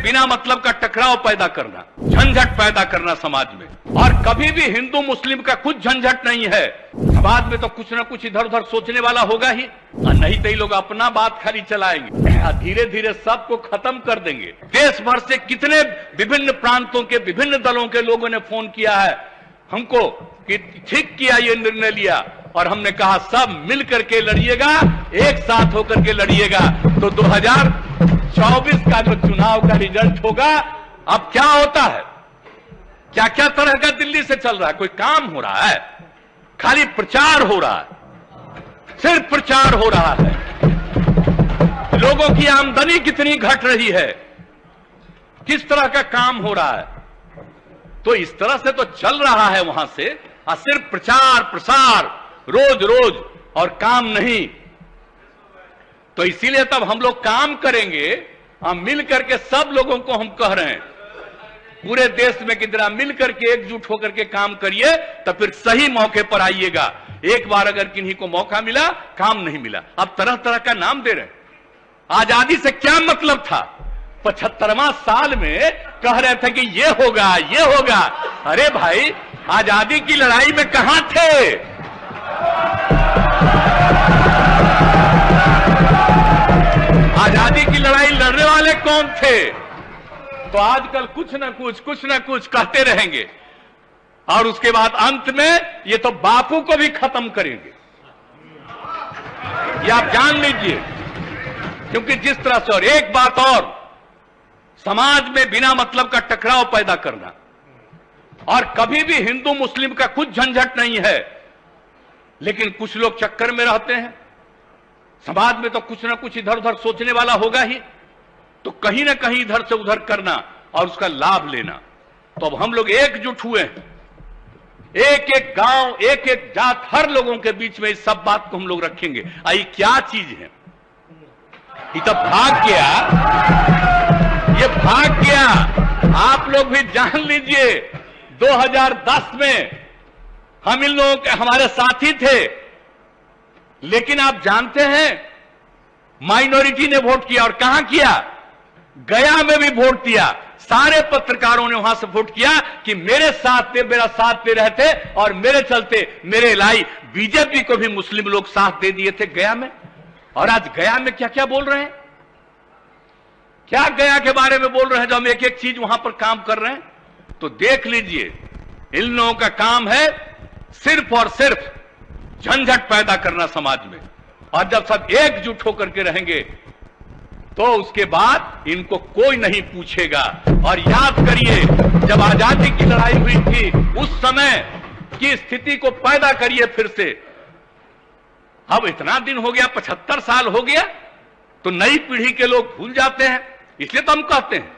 बिना मतलब का टकराव पैदा करना, झंझट पैदा करना समाज में। और कभी भी हिंदू मुस्लिम का कुछ झंझट नहीं है। समाज में तो कुछ ना कुछ इधर उधर सोचने वाला होगा ही, और नहीं तो ये लोग अपना बात खाली चलाएंगे। धीरे धीरे सबको खत्म कर देंगे। देश भर से कितने विभिन्न प्रांतों के विभिन्न दलों के लोगों ने फोन किया है हमको कि ठीक किया, ये निर्णय लिया, और हमने कहा सब मिल करके लड़िएगा, एक साथ होकर के लड़िएगा, तो 2024 का जो चुनाव का रिजल्ट होगा। अब क्या होता है, क्या क्या तरह का दिल्ली से चल रहा है, कोई काम हो रहा है? खाली प्रचार हो रहा है, सिर्फ प्रचार हो रहा है। लोगों की आमदनी कितनी घट रही है, किस तरह का काम हो रहा है, तो इस तरह से तो चल रहा है वहां से। और सिर्फ प्रचार प्रसार रोज रोज और काम नहीं। तो इसीलिए तब हम लोग काम करेंगे, हम मिल करके सब लोगों को हम कह रहे हैं पूरे देश में कि जरा मिल करके एकजुट होकर के काम करिए, तो फिर सही मौके पर आइएगा। एक बार अगर किन्हीं को मौका मिला, काम नहीं मिला, अब तरह तरह का नाम दे रहे हैं। आजादी से क्या मतलब था? 75वां साल में कह रहे थे कि ये होगा ये होगा। अरे भाई, आजादी की लड़ाई में कहां थे? आजादी की लड़ाई लड़ने वाले कौन थे? तो आजकल कुछ न कुछ कहते रहेंगे, और उसके बाद अंत में ये तो बापू को भी खत्म करेंगे, ये आप जान लीजिए। क्योंकि जिस तरह से, और एक बात और, समाज में बिना मतलब का टकराव पैदा करना, और कभी भी हिंदू मुस्लिम का कुछ झंझट नहीं है, लेकिन कुछ लोग चक्कर में रहते हैं। समाज में तो कुछ ना कुछ इधर उधर सोचने वाला होगा ही, तो कहीं ना कहीं इधर से उधर करना और उसका लाभ लेना। तो अब हम लोग एकजुट हुए हैं, एक एक गांव, एक एक जात, हर लोगों के बीच में इस सब बात को हम लोग रखेंगे। आई क्या चीज है? ये तो भाग गया, ये भाग गया। आप लोग भी जान लीजिए, 2010 में हम इन लोगों के, हमारे साथी थे, लेकिन आप जानते हैं माइनॉरिटी ने वोट किया, और कहां किया? गया में भी वोट दिया। सारे पत्रकारों ने वहां से वोट किया कि मेरे साथ थे, मेरा साथ दे रहे थे, और मेरे चलते मेरे लाई बीजेपी को भी मुस्लिम लोग साथ दे दिए थे गया में। और आज गया में क्या क्या बोल रहे हैं, क्या गया के बारे में बोल रहे हैं, जो हम एक एक चीज वहां पर काम कर रहे हैं। तो देख लीजिए, इन लोगों का काम है सिर्फ और सिर्फ झंझट पैदा करना समाज में। और जब सब एकजुट होकर के रहेंगे, तो उसके बाद इनको कोई नहीं पूछेगा। और याद करिए, जब आजादी की लड़ाई हुई थी, उस समय की स्थिति को पैदा करिए फिर से। अब इतना दिन हो गया, 75 साल हो गया, तो नई पीढ़ी के लोग भूल जाते हैं। इसलिए तो हम कहते हैं,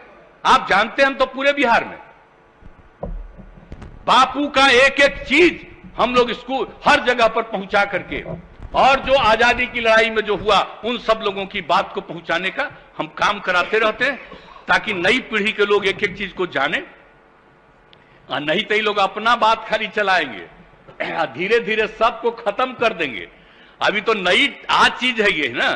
आप जानते हैं, हम तो पूरे बिहार में बापू का एक एक चीज हम लोग स्कूल हर जगह पर पहुंचा करके, और जो आजादी की लड़ाई में जो हुआ, उन सब लोगों की बात को पहुंचाने का हम काम कराते रहते हैं, ताकि नई पीढ़ी के लोग एक एक चीज को जाने। और नहीं तो ये लोग अपना बात खाली चलाएंगे, धीरे धीरे सबको खत्म कर देंगे। अभी तो नई आज चीज है ये ना,